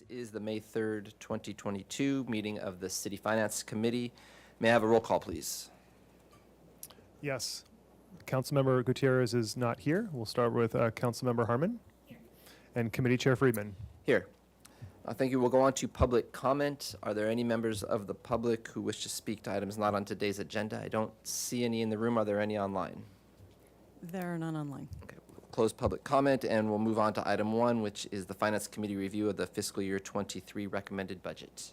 Is the May 3rd, 2022 meeting of the City Finance Committee. May I have a roll call, please? Yes. Councilmember Gutierrez is not here. We'll start with Councilmember Harmon and Committee Chair Friedman. Here. Thank you. We'll go on to public comment. Are there any members of the public who wish to speak to items not on today's agenda? I don't see any in the room. Are there any online? There are none online. Okay. Close public comment, and we'll move on to item 1, which is the Finance Committee review of the fiscal year 23 recommended budget.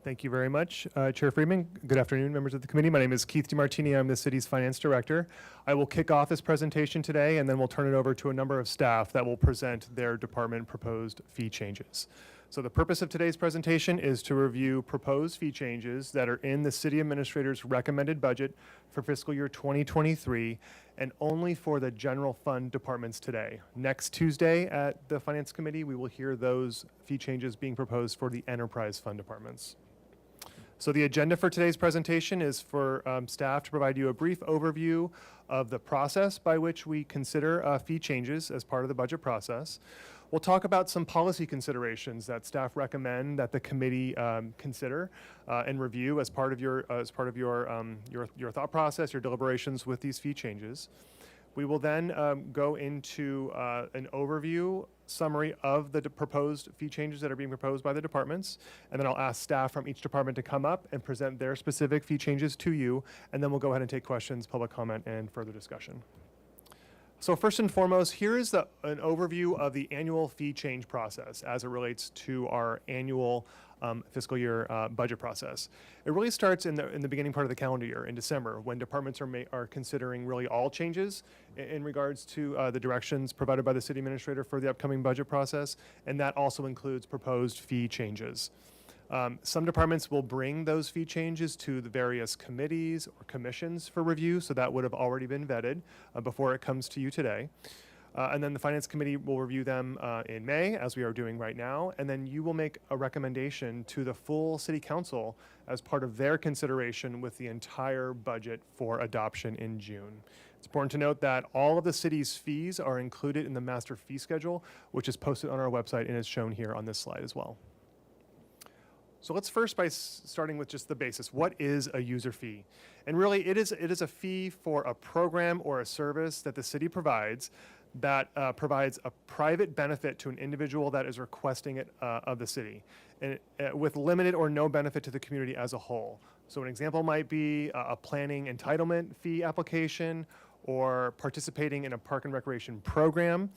Thank you very much, Chair Friedman. Good afternoon, members of the committee. My name is Keith DeMartini. I'm the city's finance director. I will kick off this presentation today, and then we'll turn it over to a number of staff that will present their department proposed fee changes. So the purpose of today's presentation is to review proposed fee changes that are in the city administrator's recommended budget for fiscal year 2023, and only for the general fund departments today. Next Tuesday at the Finance Committee, we will hear those fee changes being proposed for the enterprise fund departments. So the agenda for today's presentation is for staff to provide you a brief overview of the process by which we consider fee changes as part of the budget process. We'll talk about some policy considerations that staff recommend that the committee consider and review as part of your thought process, your deliberations with these fee changes. We will then go into an overview summary of the proposed fee changes that are being proposed by the departments, and then I'll ask staff from each department to come up and present their specific fee changes to you, and then we'll go ahead and take questions, public comment, and further discussion. So first and foremost, here is an overview of the annual fee change process as it relates to our annual fiscal year budget process. It really starts in the beginning part of the calendar year in December, when departments are considering really all changes in regards to the directions provided by the city administrator for the upcoming budget process, and that also includes proposed fee changes. Some departments will bring those fee changes to the various committees or commissions for review, so that would have already been vetted before it comes to you today. And then the Finance Committee will review them in May, as we are doing right now, and then you will make a recommendation to the full City Council as part of their consideration with the entire budget for adoption in June. It's important to note that all of the city's fees are included in the master fee schedule, which is posted on our website and is shown here on this slide as well. So let's first by starting with just the basis. What is a user fee? And really, it is a fee for a program or a service that the city provides that provides a private benefit to an individual that is requesting it of the city, and with limited or no benefit to the community as a whole. So an example might be a planning entitlement fee application or participating in a park and recreation program.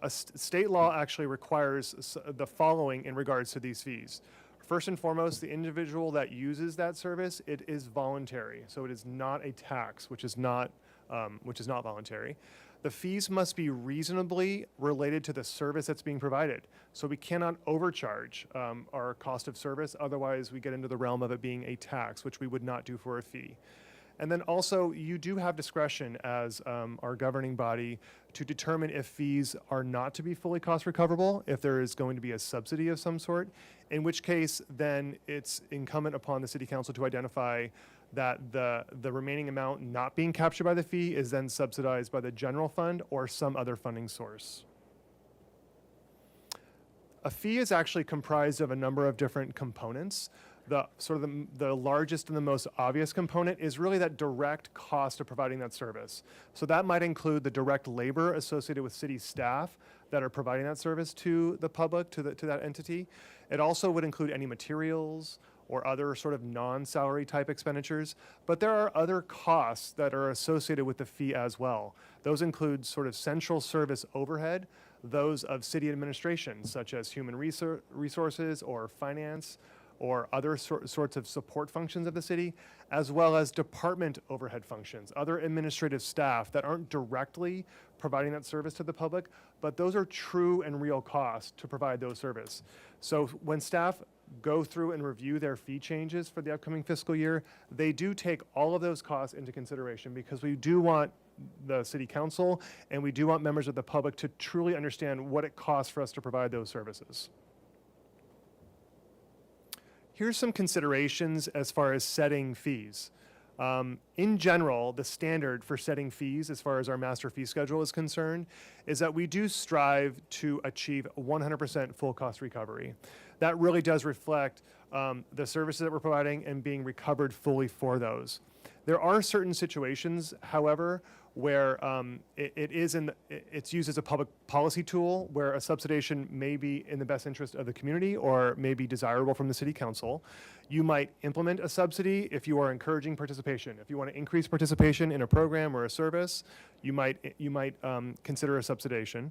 State law actually requires the following in regards to these fees. First and foremost, the individual that uses that service, it is voluntary. So it is not a tax, which is not voluntary. The fees must be reasonably related to the service that's being provided. So we cannot overcharge our cost of service. Otherwise, we get into the realm of it being a tax, which we would not do for a fee. And then also, you do have discretion as our governing body to determine if fees are not to be fully cost recoverable, if there is going to be a subsidy of some sort, in which case then it's incumbent upon the city council to identify that the remaining amount not being captured by the fee is then subsidized by the general fund or some other funding source. A fee is actually comprised of a number of different components. The largest and the most obvious component is really that direct cost of providing that service. So that might include the direct labor associated with city staff that are providing that service to the public, to that entity. It also would include any materials or other sort of non-salary type expenditures. But there are other costs that are associated with the fee as well. Those include sort of central service overhead, those of city administration, such as human resources or finance, or other sorts of support functions of the city, as well as department overhead functions, other administrative staff that aren't directly providing that service to the public, but those are true and real costs to provide those service. So when staff go through and review their fee changes for the upcoming fiscal year, they do take all of those costs into consideration, because we do want the city council and we do want members of the public to truly understand what it costs for us to provide those services. Here's some considerations as far as setting fees. In general, the standard for setting fees as far as our master fee schedule is concerned is that we do strive to achieve 100% full cost recovery. That really does reflect the services that we're providing and being recovered fully for those. There are certain situations, however, where it's used as a public policy tool, where a subsidization may be in the best interest of the community or may be desirable from the city council. You might implement a subsidy if you are encouraging participation. If you want to increase participation in a program or a service, you might consider a subsidization.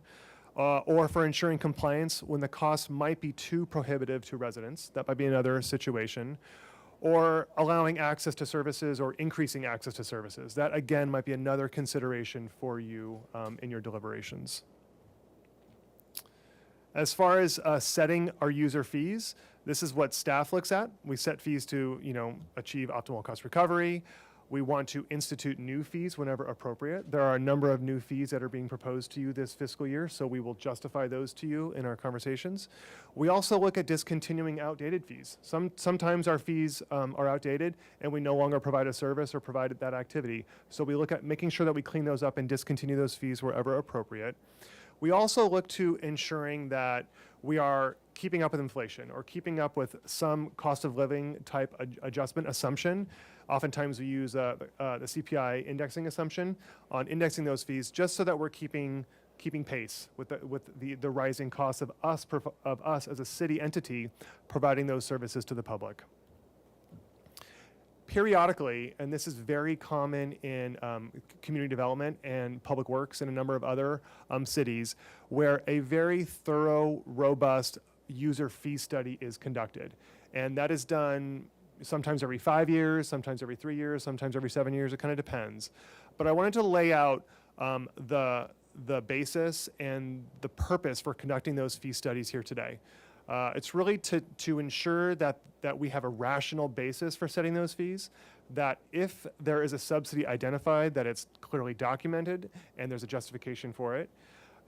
Or for ensuring compliance when the cost might be too prohibitive to residents. That might be another situation. Or allowing access to services or increasing access to services. That, again, might be another consideration for you in your deliberations. As far as setting our user fees, this is what staff looks at. We set fees to, achieve optimal cost recovery. We want to institute new fees whenever appropriate. There are a number of new fees that are being proposed to you this fiscal year, so we will justify those to you in our conversations. We also look at discontinuing outdated fees. Sometimes our fees are outdated and we no longer provide a service or provide that activity. So we look at making sure that we clean those up and discontinue those fees wherever appropriate. We also look to ensuring that we are keeping up with inflation or keeping up with some cost of living type adjustment assumption. Oftentimes we use the CPI indexing assumption on indexing those fees, just so that we're keeping pace with the rising costs of us as a city entity providing those services to the public. Periodically, and this is very common in community development and public works and a number of other cities, where a very thorough, robust user fee study is conducted. And that is done sometimes every 5 years, sometimes every 3 years, sometimes every 7 years. It kind of depends. But I wanted to lay out the basis and the purpose for conducting those fee studies here today. It's really to ensure that we have a rational basis for setting those fees, that if there is a subsidy identified, that it's clearly documented and there's a justification for it.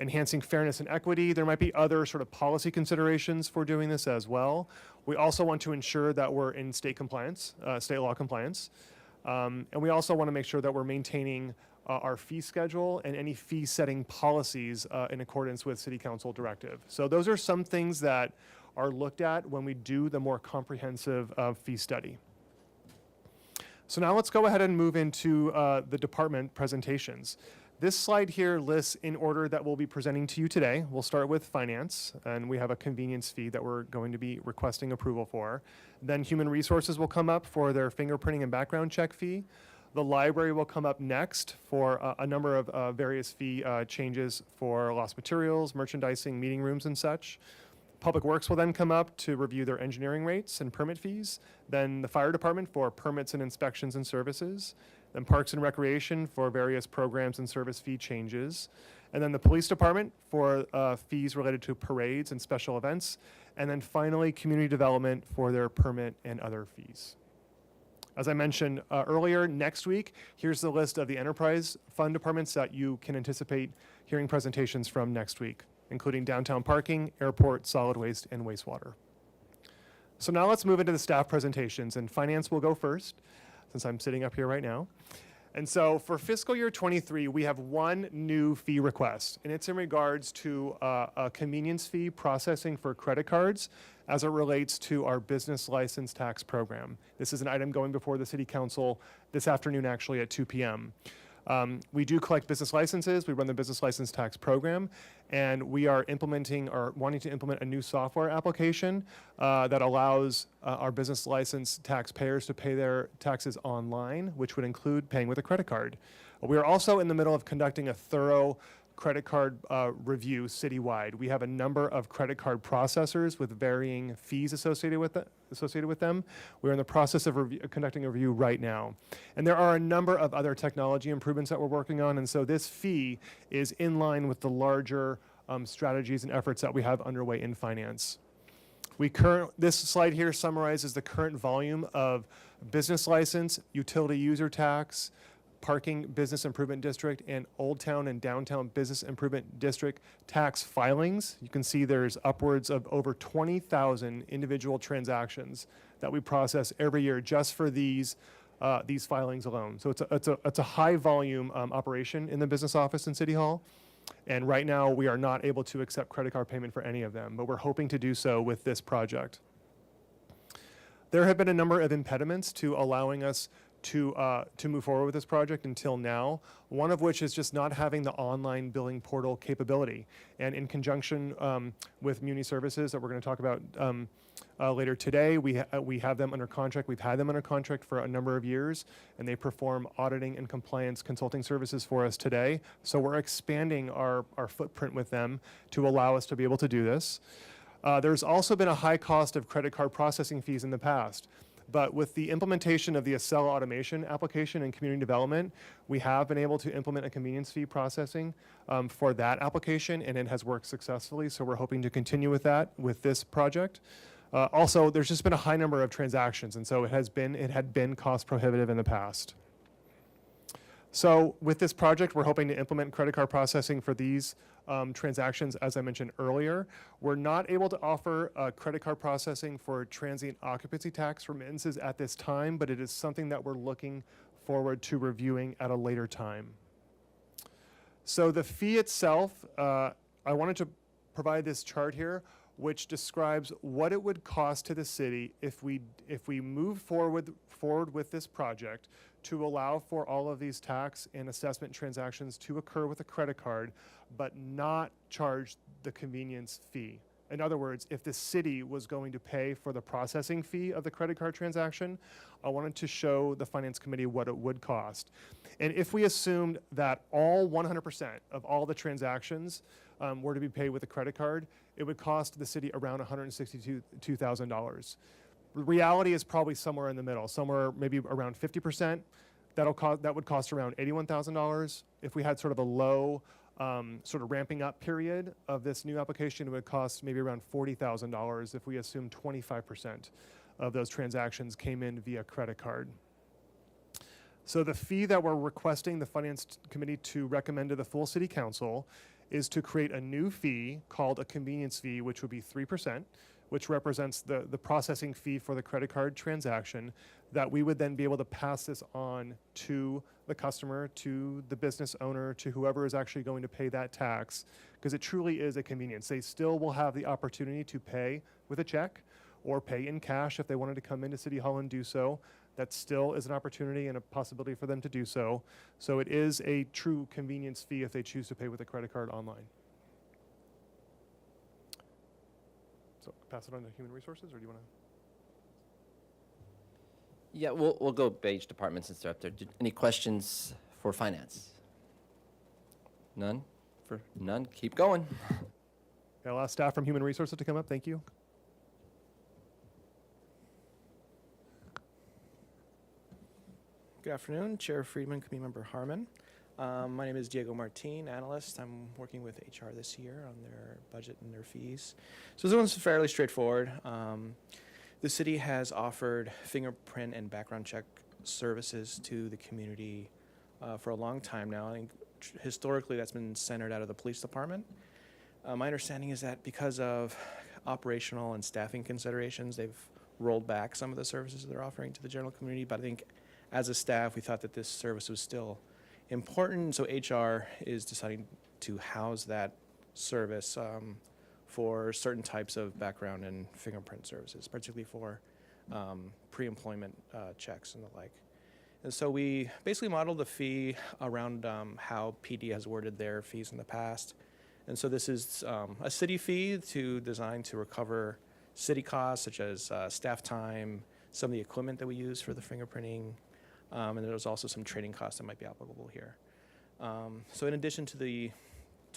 Enhancing fairness and equity. There might be other sort of policy considerations for doing this as well. We also want to ensure that we're in state compliance, state law compliance. And we also want to make sure that we're maintaining our fee schedule and any fee setting policies in accordance with City Council directive. So those are some things that are looked at when we do the more comprehensive fee study. So now let's go ahead and move into the department presentations. This slide here lists in order that we'll be presenting to you today. We'll start with finance, and we have a convenience fee that we're going to be requesting approval for. Then human resources will come up for their fingerprinting and background check fee. The library will come up next for a number of various fee changes for lost materials, merchandising, meeting rooms, and such. Public Works will then come up to review their engineering rates and permit fees. Then the Fire Department for permits and inspections and services. Then Parks and Recreation for various programs and service fee changes. And then the Police Department for fees related to parades and special events. And then finally, Community Development for their permit and other fees. As I mentioned earlier, next week, here's the list of the enterprise fund departments that you can anticipate hearing presentations from next week, including downtown parking, airport, solid waste, and wastewater. So now let's move into the staff presentations, and finance will go first, since I'm sitting up here right now. And so for fiscal year 23, we have one new fee request, and it's in regards to a convenience fee processing for credit cards as it relates to our business license tax program. This is an item going before the City Council this afternoon, actually at 2 p.m. We do collect business licenses. We run the business license tax program, and we are implementing or wanting to implement a new software application that allows our business license taxpayers to pay their taxes online, which would include paying with a credit card. We are also in the middle of conducting a thorough credit card review citywide. We have a number of credit card processors with varying fees associated with them. We're in the process of conducting a review right now. And there are a number of other technology improvements that we're working on, and so this fee is in line with the larger strategies and efforts that we have underway in finance. This slide here summarizes the current volume of business license, utility user tax, Parking Business Improvement District, and Old Town and Downtown Business Improvement District tax filings. You can see there's upwards of over 20,000 individual transactions that we process every year just for these filings alone. So it's a high volume operation in the business office in City Hall. And right now we are not able to accept credit card payment for any of them, but we're hoping to do so with this project. There have been a number of impediments to allowing us to move forward with this project until now, one of which is just not having the online billing portal capability. And in conjunction with Muni Services that we're going to talk about later today, we have them under contract. We've had them under contract for a number of years, and they perform auditing and compliance consulting services for us today. So we're expanding our footprint with them to allow us to be able to do this. There's also been a high cost of credit card processing fees in the past. But with the implementation of the Acela automation application and community development, we have been able to implement a convenience fee processing for that application, and it has worked successfully. So we're hoping to continue with that with this project. Also, there's just been a high number of transactions, and so it had been cost prohibitive in the past. So with this project, we're hoping to implement credit card processing for these transactions, as I mentioned earlier. We're not able to offer credit card processing for transient occupancy tax remittances at this time, but it is something that we're looking forward to reviewing at a later time. So the fee itself, I wanted to provide this chart here, which describes what it would cost to the city if we move forward with this project to allow for all of these tax and assessment transactions to occur with a credit card, but not charge the convenience fee. In other words, if the city was going to pay for the processing fee of the credit card transaction, I wanted to show the Finance Committee what it would cost. And if we assumed that all 100% of all the transactions were to be paid with a credit card, it would cost the city around $162,000. The reality is probably somewhere in the middle, somewhere maybe around 50%. That would cost around $81,000. If we had sort of a low sort of ramping up period of this new application, it would cost maybe around $40,000 if we assume 25% of those transactions came in via credit card. So the fee that we're requesting the Finance Committee to recommend to the full City Council is to create a new fee called a convenience fee, which would be 3%, which represents the processing fee for the credit card transaction, that we would then be able to pass this on to the customer, to the business owner, to whoever is actually going to pay that tax, because it truly is a convenience. They still will have the opportunity to pay with a check or pay in cash if they wanted to come into City Hall and do so. That still is an opportunity and a possibility for them to do so. So it is a true convenience fee if they choose to pay with a credit card online. So pass it on to Human Resources, or do you want Yeah, we'll go by each department since they're up there. Any questions for finance? None? For none? Keep going. I'll ask staff from Human Resources to come up. Thank you. Good afternoon, Chair Friedman, Committee Member Harmon. My name is Diego Martin, analyst. I'm working with HR this year on their budget and their fees. So this one's fairly straightforward. The city has offered fingerprint and background check services to the community for a long time now. I think historically that's been centered out of the police department. My understanding is that because of operational and staffing considerations, they've rolled back some of the services they're offering to the general community, but I think as a staff, we thought that this service was still important, so HR is deciding to house that service for certain types of background and fingerprint services, particularly for pre-employment checks and the like. And so we basically modeled the fee around how PD has worded their fees in the past. And so this is a city fee designed to recover city costs such as staff time, some of the equipment that we use for the fingerprinting, and there's also some training costs that might be applicable here. So in addition to the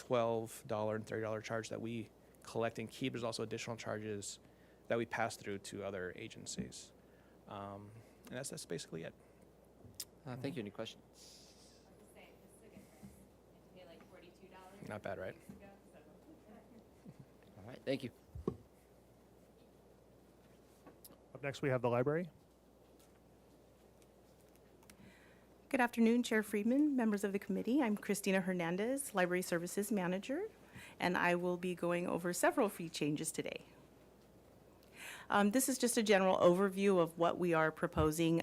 $12 and $30 charge that we collect and keep, there's also additional charges that we pass through to other agencies. And that's basically it. Thank you. Any questions? Not bad, right? All right, thank you. Up next, we have the library. Good afternoon, Chair Friedman, members of the committee. I'm Christina Hernandez, Library Services Manager, and I will be going over several fee changes today. This is just a general overview of what we are proposing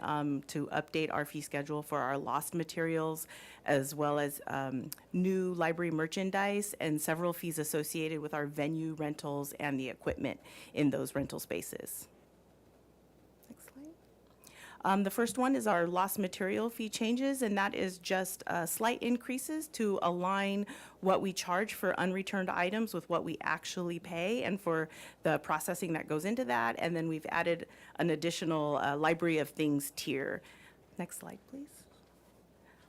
to update our fee schedule for our lost materials, as well as new library merchandise and several fees associated with our venue rentals and the equipment in those rental spaces. Next slide. The first one is our lost material fee changes, and that is just slight increases to align what we charge for unreturned items with what we actually pay and for the processing that goes into that. And then we've added an additional library of things tier. Next slide, please.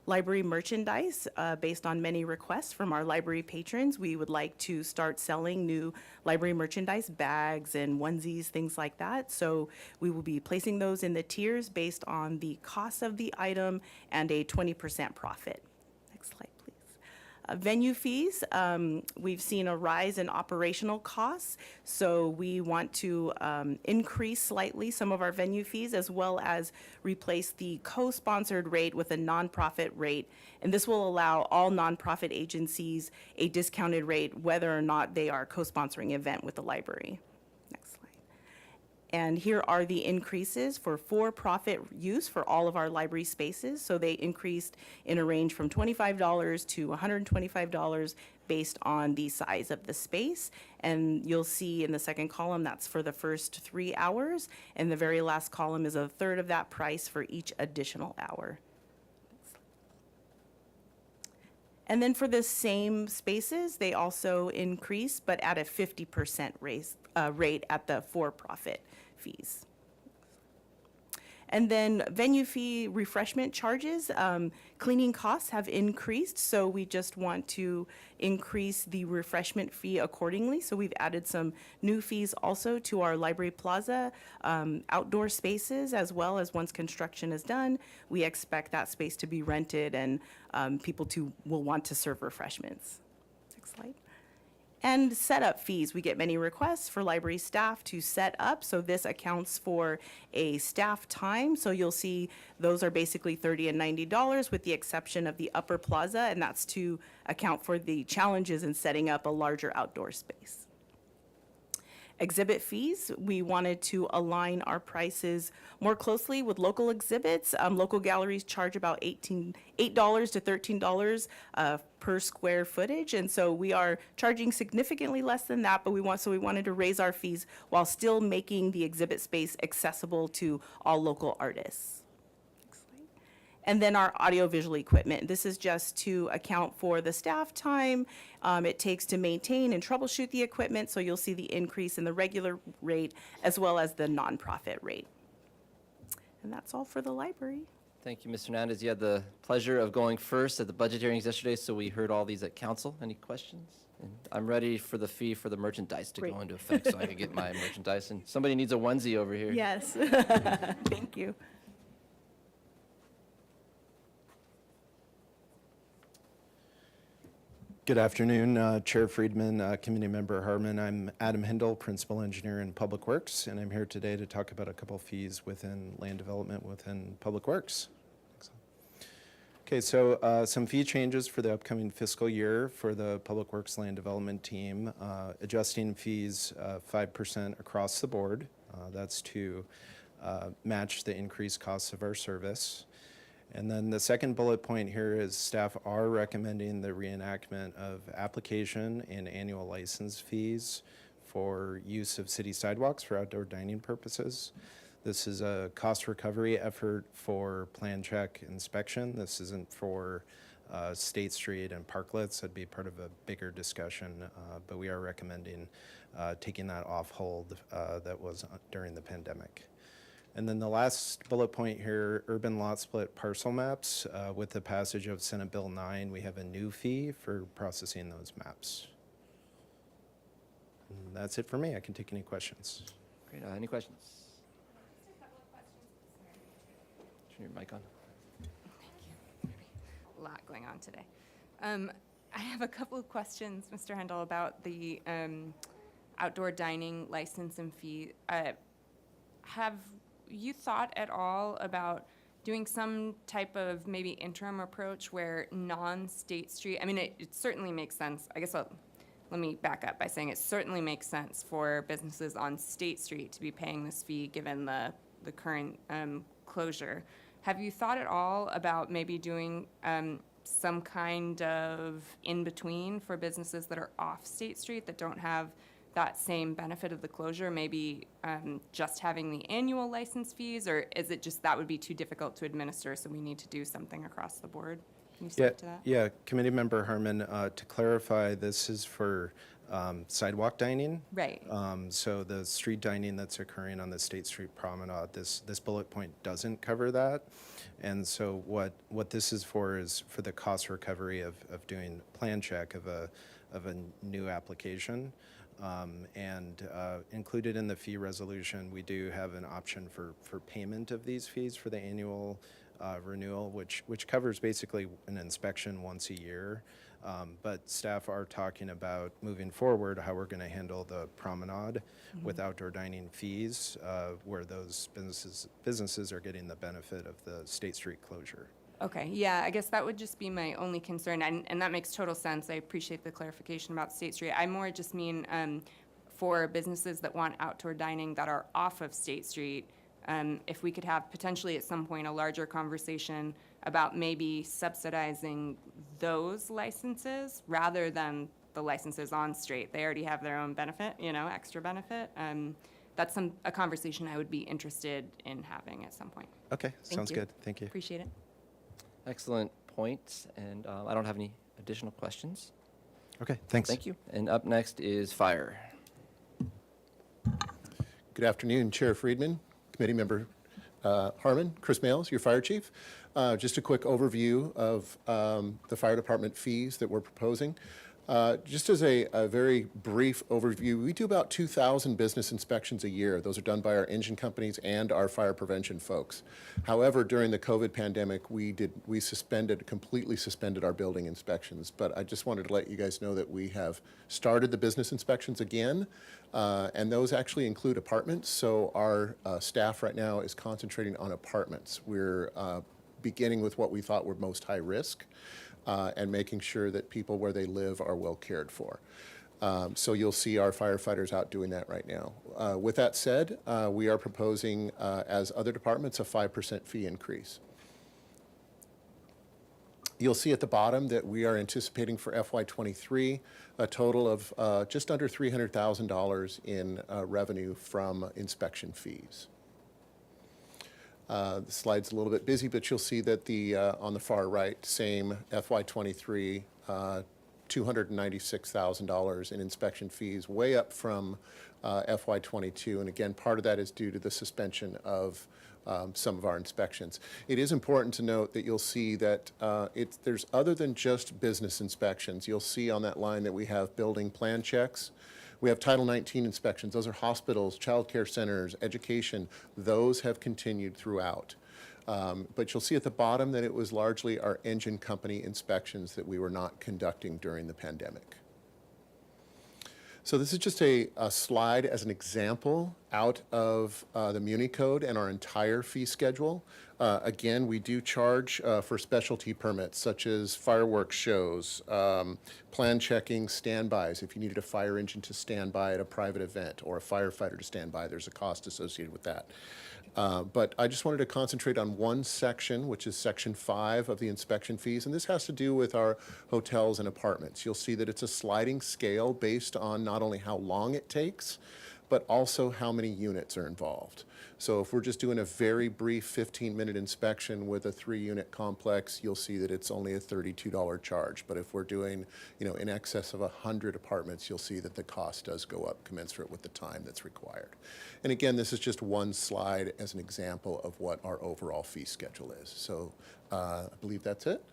Library merchandise, based on many requests from our library patrons, we would like to start selling new library merchandise, bags and onesies, things like that. So we will be placing those in the tiers based on the cost of the item and a 20% profit. Next slide, please. Venue fees, we've seen a rise in operational costs, so we want to increase slightly some of our venue fees, as well as replace the co-sponsored rate with a nonprofit rate. And this will allow all nonprofit agencies a discounted rate, whether or not they are co-sponsoring an event with the library. Next slide. And here are the increases for-profit use for all of our library spaces. So they increased in a range from $25 to $125 based on the size of the space. And you'll see in the second column, that's for the first 3 hours. And the very last column is a third of that price for each additional hour. And then for the same spaces, they also increase, but at a 50% rate at the for-profit fees. And then venue fee refreshment charges, cleaning costs have increased, so we just want to increase the refreshment fee accordingly. So we've added some new fees also to our library plaza, outdoor spaces, as well as once construction is done, we expect that space to be rented and people will want to serve refreshments. Next slide. And setup fees, we get many requests for library staff to set up, so this accounts for a staff time. So you'll see those are basically $30 and $90 with the exception of the upper plaza, and that's to account for the challenges in setting up a larger outdoor space. Exhibit fees, we wanted to align our prices more closely with local exhibits. Local galleries charge about $8 to $13 per square footage, and so we are charging significantly less than that, but we wanted to raise our fees while still making the exhibit space accessible to all local artists. And then our audiovisual equipment. This is just to account for the staff time it takes to maintain and troubleshoot the equipment, so you'll see the increase in the regular rate as well as the nonprofit rate. And that's all for the library. Thank you, Mr. Hernandez. You had the pleasure of going first at the budget hearings yesterday, so we heard all these at council. Any questions? And I'm ready for the fee for the merchandise to Great. go into effect so I can get my merchandise. And somebody needs a onesie over here. Yes. Thank you. Good afternoon, Chair Friedman, Committee Member Harmon. I'm Adam Hindle, Principal Engineer in Public Works, and I'm here today to talk about a couple fees within land development within Public Works. Okay, so some fee changes for the upcoming fiscal year for the Public Works Land Development Team, adjusting fees 5% across the board. That's to match the increased costs of our service. And then the second bullet point here is staff are recommending the reenactment of application and annual license fees for use of city sidewalks for outdoor dining purposes. This is a cost recovery effort for plan check inspection. This isn't for State Street and parklets. That'd be part of a bigger discussion, but we are recommending taking that off hold that was during the pandemic. And then the last bullet point here, urban lot split parcel maps. With the passage of Senate Bill 9, we have a new fee for processing those maps. And that's it for me. I can take any questions. Great. Any questions? Turn your mic on. A lot going on today. I have a couple of questions, Mr. Hendel, about the outdoor dining license and fee. Have you thought at all about doing some type of maybe interim approach where non-State Street, I mean, it certainly makes sense. I guess let me back up by saying it certainly makes sense for businesses on State Street to be paying this fee given the current closure. Have you thought at all about maybe doing some kind of in-between for businesses that are off State Street that don't have that same benefit of the closure, maybe just having the annual license fees, or is it just that would be too difficult to administer, so we need to do something across the board? Can you speak to that? Yeah, Committee Member Harmon, to clarify, this is for sidewalk dining. Right. So the street dining that's occurring on the State Street Promenade, this bullet point doesn't cover that. And so what this is for the cost recovery of doing plan check of a new application. And included in the fee resolution, we do have an option for payment of these fees for the annual renewal, which covers basically an inspection once a year. But staff are talking about moving forward how we're going to handle the promenade with outdoor dining fees, where those businesses are getting the benefit of the State Street closure. Okay, yeah, I guess that would just be my only concern, and that makes total sense. I appreciate the clarification about State Street. I more just mean for businesses that want outdoor dining that are off of State Street, if we could have potentially at some point a larger conversation about maybe subsidizing those licenses rather than the licenses on Street. They already have their own benefit, extra benefit. That's a conversation I would be interested in having at some point. Okay, sounds you. good. Thank you. Appreciate it. Excellent point, and I don't have any additional questions. Okay, thanks. Thank you. And up next is fire. Good afternoon, Chair Friedman, Committee Member Harmon, Chris Males, your Fire Chief. Just a quick overview of the Fire Department fees that we're proposing. Just as a very brief overview, we do about 2,000 business inspections a year. Those are done by our engine companies and our fire prevention folks. However, during the COVID pandemic, we completely suspended our building inspections. But I just wanted to let you guys know that we have started the business inspections again, and those actually include apartments. So our staff right now is concentrating on apartments. We're beginning with what we thought were most high risk. And making sure that people where they live are well cared for. So you'll see our firefighters out doing that right now. With that said, we are proposing, as other departments, a 5% fee increase. You'll see at the bottom that we are anticipating for FY23 a total of just under $300,000 in revenue from inspection fees. The slide's a little bit busy, but you'll see that on the far right, same FY23, $296,000 in inspection fees, way up from FY22. And again, part of that is due to the suspension of some of our inspections. It is important to note that you'll see that there's other than just business inspections. You'll see on that line that we have building plan checks. We have Title 19 inspections. Those are hospitals, child care centers, education. Those have continued throughout. But you'll see at the bottom that it was largely our engine company inspections that we were not conducting during the pandemic. So this is just a slide as an example out of the Muni Code and our entire fee schedule. Again, we do charge for specialty permits such as fireworks shows, plan checking, standbys. If you needed a fire engine to stand by at a private event or a firefighter to stand by, there's a cost associated with that. But I just wanted to concentrate on one section, which is Section 5 of the inspection fees, and this has to do with our hotels and apartments. You'll see that it's a sliding scale based on not only how long it takes, but also how many units are involved. So if we're just doing a very brief 15-minute inspection with a 3-unit complex, you'll see that it's only a $32 charge. But if we're doing, in excess of 100 apartments, you'll see that the cost does go up commensurate with the time that's required. And again, this is just one slide as an example of what our overall fee schedule is. So I believe that's it.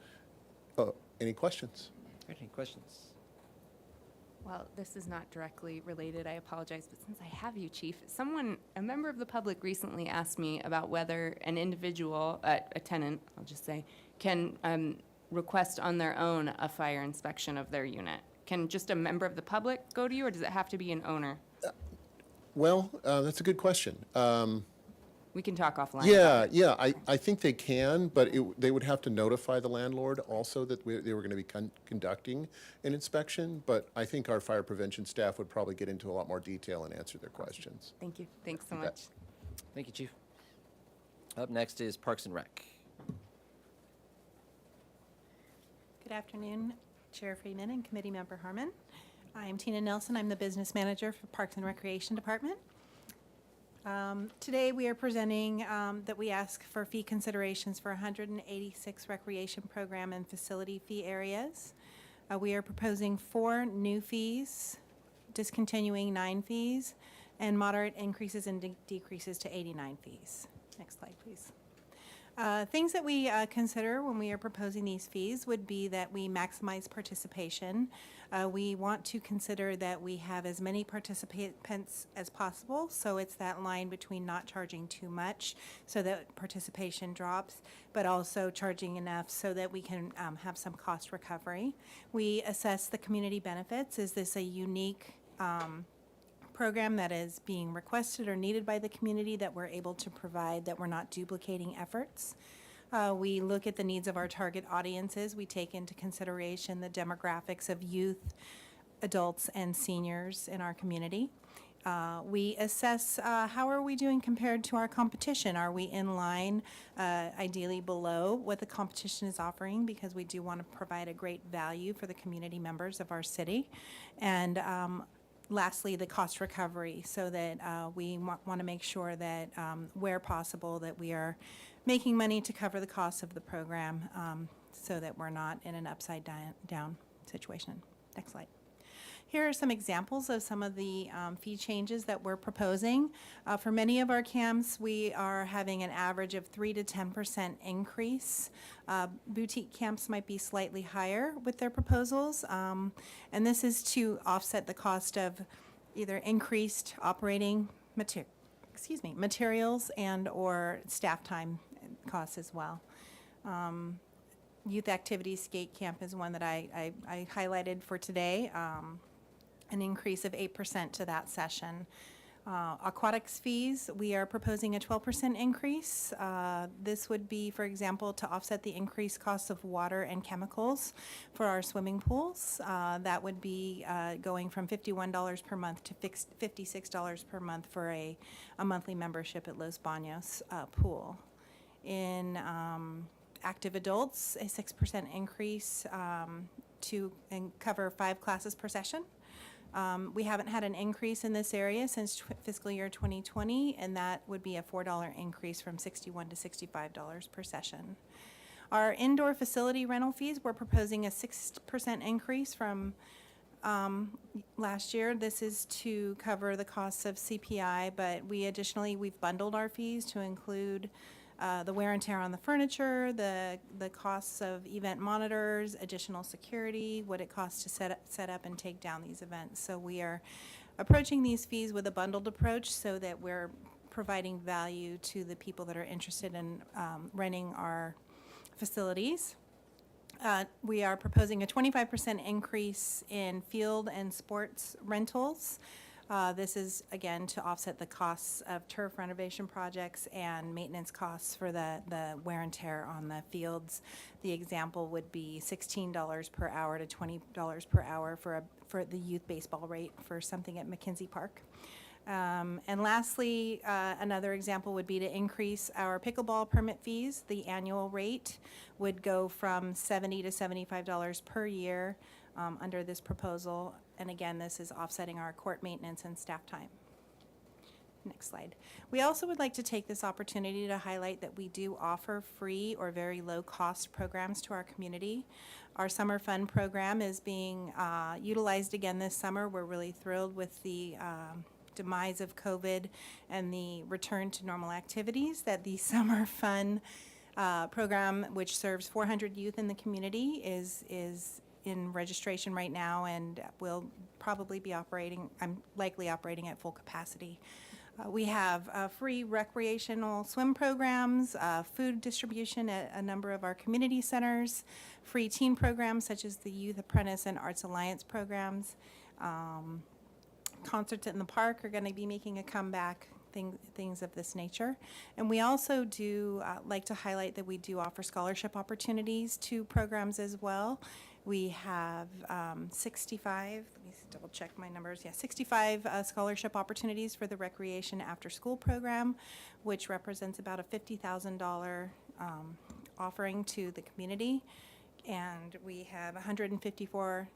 Any questions? Great, any questions? Well, this is not directly related, I apologize, but since I have you, Chief, a member of the public recently asked me about whether an individual, a tenant, I'll just say, can request on their own a fire inspection of their unit. Can just a member of the public go to you, or does it have to be an owner? Well, that's a good question. We can talk offline. Yeah, I think they can, but they would have to notify the landlord also that they were going to be conducting an inspection. But I think our fire prevention staff would probably get into a lot more detail and answer their questions. Thank you. Thanks so You bet. much. Thank you, Chief. Up next is Parks and Rec. Good afternoon, Chair Freeman and Committee Member Harmon. I'm Tina Nelson. I'm the Business Manager for Parks and Recreation Department. Today we are presenting that we ask for fee considerations for 186 recreation program and facility fee areas. We are proposing 4 new fees, discontinuing 9 fees, and moderate increases and decreases to 89 fees. Next slide, please. Things that we consider when we are proposing these fees would be that we maximize participation. We want to consider that we have as many participants as possible, so it's that line between not charging too much so that participation drops, but also charging enough so that we can have some cost recovery. We assess the community benefits. Is this a unique program that is being requested or needed by the community that we're able to provide, that we're not duplicating efforts? We look at the needs of our target audiences. We take into consideration the demographics of youth, adults, and seniors in our community. We assess how are we doing compared to our competition. Are we in line, ideally below what the competition is offering, because we do want to provide a great value for the community members of our city. And lastly, the cost recovery, so that we want to make sure that where possible that we are making money to cover the costs of the program, so that we're not in an upside down situation. Next slide. Here are some examples of some of the fee changes that we're proposing. For many of our camps, we are having an average of 3 to 10% increase. Boutique camps might be slightly higher with their proposals, and this is to offset the cost of either increased operating materials and or staff time costs as well. Youth Activity Skate Camp is one that I highlighted for today. An increase of 8% to that session. Aquatics fees, we are proposing a 12% increase. This would be, for example, to offset the increased cost of water and chemicals for our swimming pools. That would be going from $51 per month to $56 per month for a monthly membership at Los Baños pool. In active adults, a 6% increase to cover 5 classes per session. We haven't had an increase in this area since fiscal year 2020, and that would be a $4 increase from $61 to $65 per session. Our indoor facility rental fees, we're proposing a 6% increase from last year. This is to cover the costs of CPI, but we've bundled our fees to include the wear and tear on the furniture, the costs of event monitors, additional security, what it costs to set up and take down these events. So we are approaching these fees with a bundled approach so that we're providing value to the people that are interested in renting our facilities. We are proposing a 25% increase in field and sports rentals. This is, again, to offset the costs of turf renovation projects and maintenance costs for the wear and tear on the fields. The example would be $16 per hour to $20 per hour for the youth baseball rate for something at McKenzie Park. And lastly, another example would be to increase our pickleball permit fees. The annual rate would go from $70 to $75 per year under this proposal. And again, this is offsetting our court maintenance and staff time. Next slide. We also would like to take this opportunity to highlight that we do offer free or very low-cost programs to our community. Our Summer Fun program is being utilized again this summer. We're really thrilled with the demise of COVID and the return to normal activities that the Summer Fun program, which serves 400 youth in the community, is in registration right now and will probably be likely operating at full capacity. We have free recreational swim programs, food distribution at a number of our community centers, free teen programs such as the Youth Apprentice and Arts Alliance programs. Concerts in the park are going to be making a comeback, things of this nature. And we also do like to highlight that we do offer scholarship opportunities to programs as well. We have 65, let me double check my numbers, 65 scholarship opportunities for the Recreation After School program, which represents about a $50,000 offering to the community. And we have 154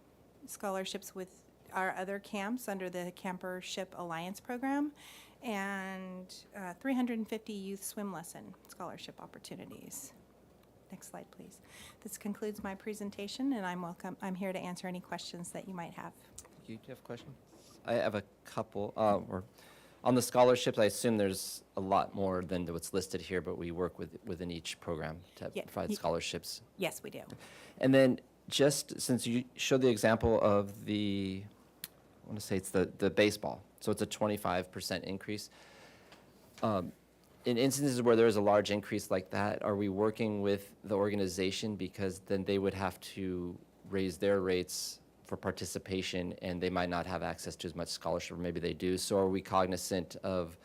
scholarships with our other camps under the Campership Alliance program, and 350 youth swim lesson scholarship opportunities. Next slide, please. This concludes my presentation, and I'm here to answer any questions that you might have. Do you have questions? I have a couple. On the scholarships, I assume there's a lot more than what's listed here, but we work within each program to Yeah, provide scholarships. Yes, we do. And then just since you showed the example of I want to say it's the baseball, so it's a 25% increase. In instances where there is a large increase like that, are we working with the organization because then they would have to raise their rates for participation and they might not have access to as much scholarship, or maybe they do. So are we cognizant of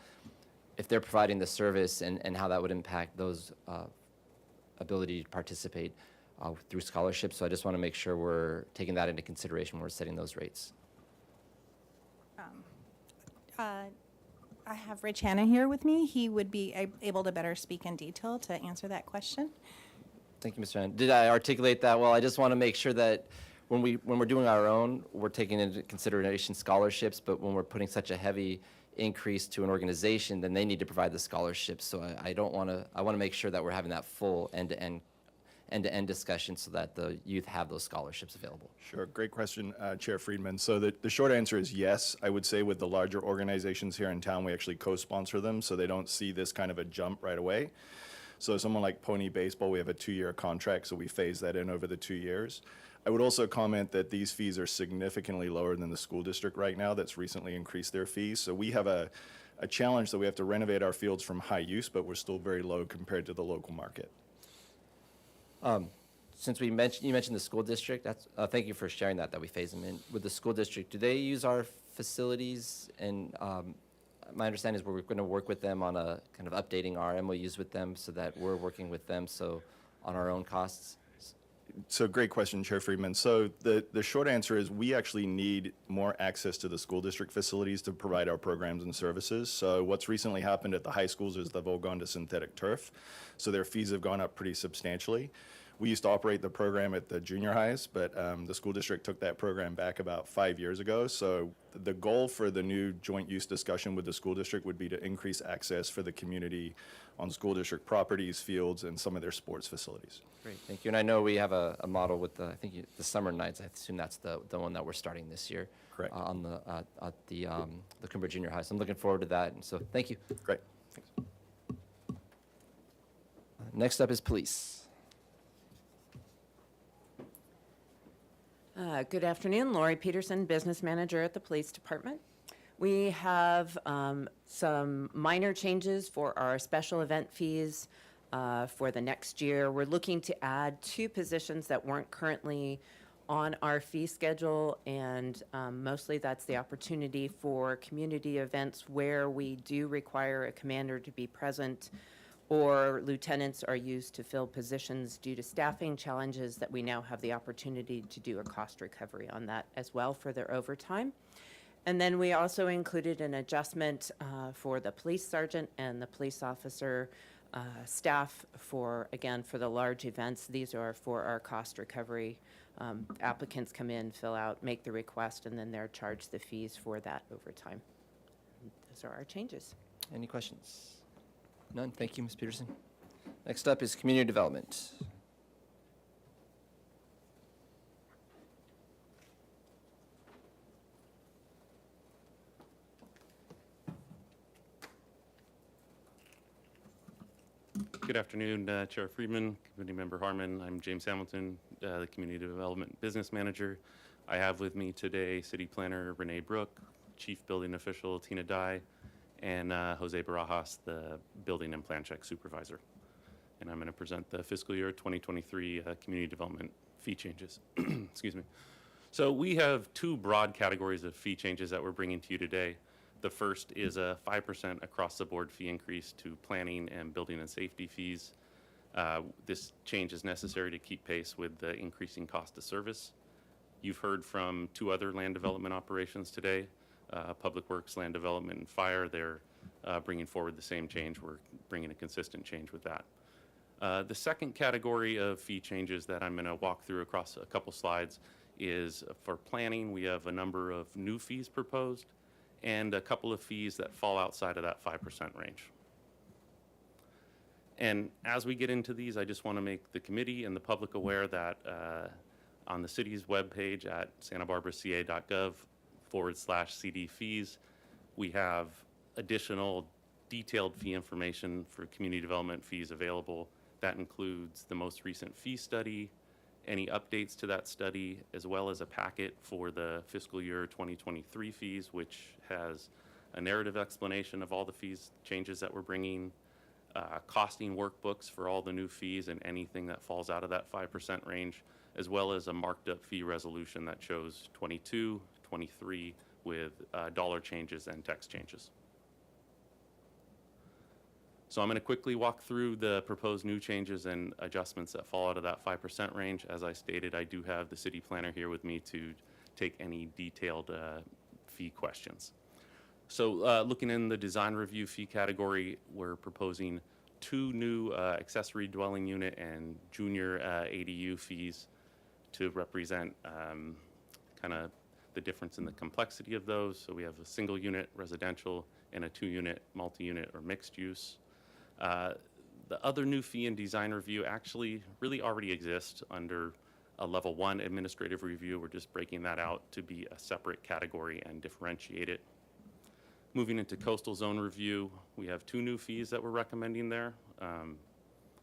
if they're providing the service and how that would impact those ability to participate through scholarships? So I just want to make sure we're taking that into consideration when we're setting those rates. I have Rich Hanna here with me. He would be able to better speak in detail to answer that question. Thank you, Mr. Hunt. Did I articulate that well? I just want to make sure that when we're doing our own, we're taking into consideration scholarships, but when we're putting such a heavy increase to an organization, then they need to provide the scholarships. So I want to make sure that we're having that full end-to-end discussion so that the youth have those scholarships available. Sure, great question, Chair Friedman. So the short answer is yes. I would say with the larger organizations here in town, we actually co-sponsor them, so they don't see this kind of a jump right away. So someone like Pony Baseball, we have a 2-year contract, so we phase that in over the 2 years. I would also comment that these fees are significantly lower than the school district right now that's recently increased their fees. So we have a challenge that we have to renovate our fields from high use, but we're still very low compared to the local market. Since you mentioned the school district, thank you for sharing that we phase them in. With the school district, do they use our facilities? And my understanding is we're going to work with them on a kind of updating our MOUs with them so that we're working with them on our own costs. So great question, Chair Friedman. So the short answer is we actually need more access to the school district facilities to provide our programs and services. So what's recently happened at the high schools is they've all gone to synthetic turf. So their fees have gone up pretty substantially. We used to operate the program at the junior highs, but the school district took that program back about 5 years ago. So the goal for the new joint use discussion with the school district would be to increase access for the community on school district properties, fields, and some of their sports facilities. Great, thank you. And I know we have a model with the, I think, the summer nights. I assume that's the one that we're starting this year. Correct. On the, at the Cooper Junior High. So I'm looking forward to that. And so thank you. Great. Thanks. Next up is police. Good afternoon, Lori Peterson, Business Manager at the Police Department. We have some minor changes for our special event fees for the next year. We're looking to add 2 positions that weren't currently on our fee schedule, and mostly that's the opportunity for community events where we do require a commander to be present, or lieutenants are used to fill positions due to staffing challenges, that we now have the opportunity to do a cost recovery on that as well for their overtime. And then we also included an adjustment for the police sergeant and the police officer staff for, again, for the large events. These are for our cost recovery. Applicants come in, fill out, make the request, and then they're charged the fees for that overtime. Those are our changes. Any questions? None. Thank you, Ms. Peterson. Next up is community development. Good afternoon, Chair Friedman, Committee Member Harmon. I'm James Hamilton, the Community Development Business Manager. I have with me today City Planner Renee Brook, Chief Building Official Tina Dye, and Jose Barajas, the Building and Plan Check Supervisor. And I'm going to present the fiscal year 2023 community development fee changes. Excuse me. So we have 2 broad categories of fee changes that we're bringing to you today. The first is a 5% across-the-board fee increase to planning and building and safety fees. This change is necessary to keep pace with the increasing cost of service. You've heard from 2 other land development operations today, Public Works, Land Development, and Fire. They're bringing forward the same change. We're bringing a consistent change with that. The second category of fee changes that I'm going to walk through across a couple slides is for planning. We have a number of new fees proposed and a couple of fees that fall outside of that 5% range. And as we get into these, I just want to make the committee and the public aware that on the city's webpage at santabarbaraca.gov/CD fees, we have additional detailed fee information for community development fees available. That includes the most recent fee study, any updates to that study, as well as a packet for the fiscal year 2023 fees, which has a narrative explanation of all the fees changes that we're bringing, costing workbooks for all the new fees and anything that falls out of that 5% range, as well as a marked up fee resolution that shows 22, 23 with dollar changes and text changes. So I'm going to quickly walk through the proposed new changes and adjustments that fall out of that 5% range. As I stated, I do have the city planner here with me to take any detailed fee questions. So looking in the design review fee category, we're proposing 2 new accessory dwelling unit and junior ADU fees to represent kind of the difference in the complexity of those. So we have a single unit residential and a 2-unit multi-unit or mixed use. The other new fee and design review actually really already exists under a level 1 administrative review. We're just breaking that out to be a separate category and differentiate it. Moving into coastal zone review, we have 2 new fees that we're recommending there.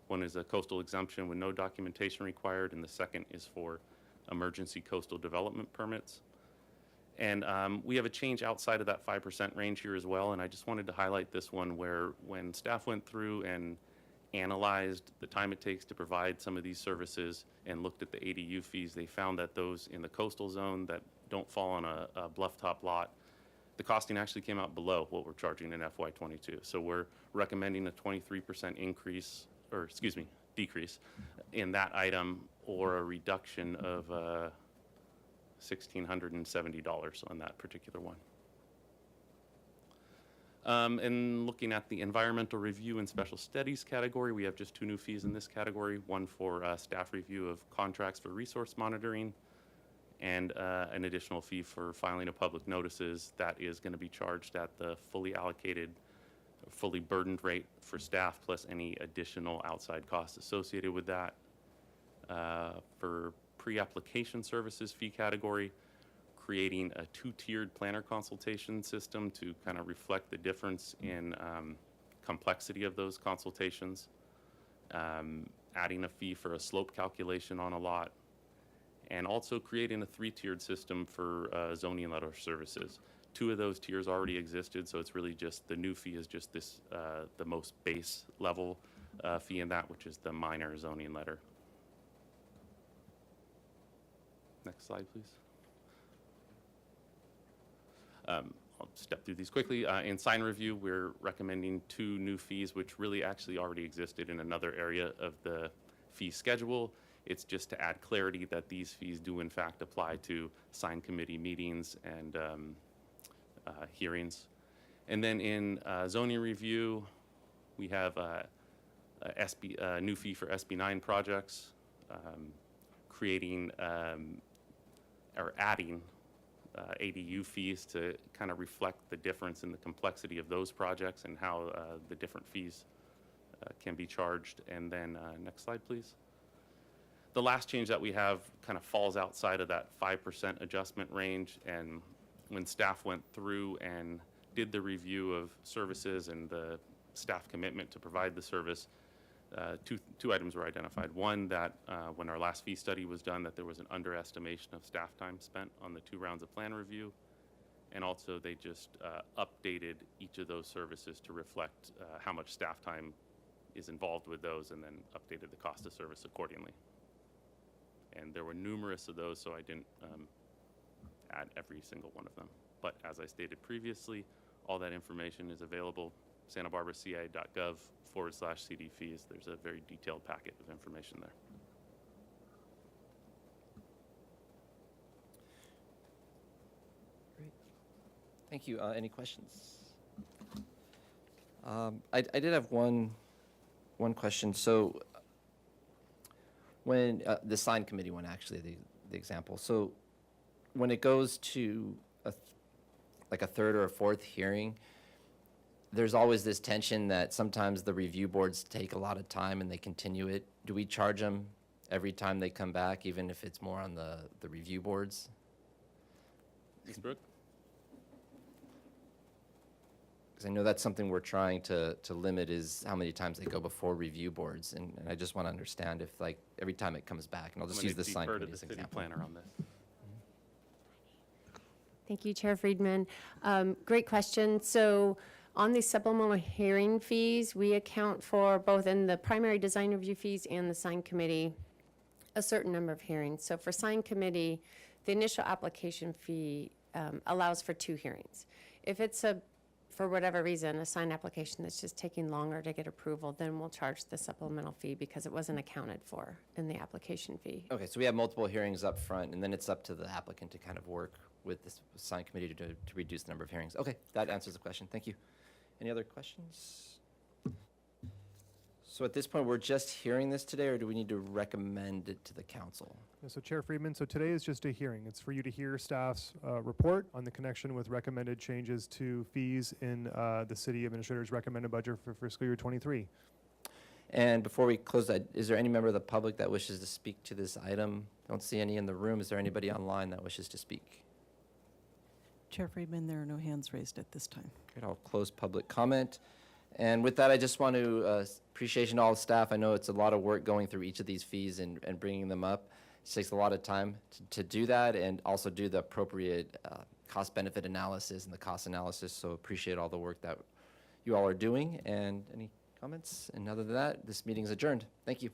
One is a coastal exemption with no documentation required, and the second is for emergency coastal development permits. And we have a change outside of that 5% range here as well, and I just wanted to highlight this one where when staff went through and analyzed the time it takes to provide some of these services and looked at the ADU fees, they found that those in the coastal zone that don't fall on a bluff top lot, the costing actually came out below what we're charging in FY22. So we're recommending a 23% increase, or excuse me, decrease in that item, or a reduction of $1,670 on that particular one. And looking at the environmental review and special studies category, we have just 2 new fees in this category. One for staff review of contracts for resource monitoring, and an additional fee for filing of public notices that is going to be charged at the fully allocated, fully burdened rate for staff, plus any additional outside costs associated with that. For pre-application services fee category, creating a 2-tiered planner consultation system to kind of reflect the difference in complexity of those consultations, adding a fee for a slope calculation on a lot, and also creating a 3-tiered system for zoning letter services. 2 of those tiers already existed, so it's really just, the new fee is just this, the most base level fee in that, which is the minor zoning letter. Next slide, please. I'll step through these quickly. In sign review, we're recommending 2 new fees, which really actually already existed in another area of the fee schedule. It's just to add clarity that these fees do in fact apply to sign committee meetings and hearings. And then in zoning review, we have a new fee for SB9 projects, creating or adding ADU fees to kind of reflect the difference in the complexity of those projects and how the different fees can be charged. And then next slide, please. The last change that we have kind of falls outside of that 5% adjustment range. And when staff went through and did the review of services and the staff commitment to provide the service, two items were identified. One, that when our last fee study was done, that there was an underestimation of staff time spent on the 2 rounds of plan review. And also they just updated each of those services to reflect how much staff time is involved with those, and then updated the cost of service accordingly. And there were numerous of those, so I didn't add every single one of them. But as I stated previously, all that information is available, santabarbaracia.gov/CD fees. There's a very detailed packet of information there. Great. Thank you. Any questions? I did have one question. So when the sign committee one, actually, the example. So when it goes to like a 3rd or a 4th hearing, there's always this tension that sometimes the review boards take a lot of time and they continue it. Do we charge them every time they come back, even if it's more on the review boards? Ms. Brooke? Because I know that's something we're trying to limit, is how many times they go before review boards. And I just want to understand if, like, every time it comes back, and I'll just use the sign committee as an example. Planner on this. Thank you, Chair Friedman. Great question. So on the supplemental hearing fees, we account for both in the primary design review fees and the sign committee a certain number of hearings. So for sign committee, the initial application fee allows for 2 hearings. If it's for whatever reason, a sign application that's just taking longer to get approval, then we'll charge the supplemental fee because it wasn't accounted for in the application fee. Okay, so we have multiple hearings up front, and then it's up to the applicant to kind of work with this sign committee to reduce the number of hearings. Okay, that answers the question. Thank you. Any other questions? So at this point, we're just hearing this today, or do we need to recommend it to the council? Yeah, so Chair Friedman, so today is just a hearing. It's for you to hear staff's report on the connection with recommended changes to fees in the city administrator's recommended budget for fiscal year 23. And before we close that, is there any member of the public that wishes to speak to this item? Don't see any in the room. Is there anybody online that wishes to speak? Chair Friedman, there are no hands raised at this time. Great, I'll close public comment. And with that, I just want to appreciation to all the staff. I know it's a lot of work going through each of these fees and bringing them up. It takes a lot of time to do that, and also do the appropriate cost-benefit analysis and the cost analysis. So appreciate all the work that you all are doing. And any comments? And other than that, this meeting is adjourned. Thank you.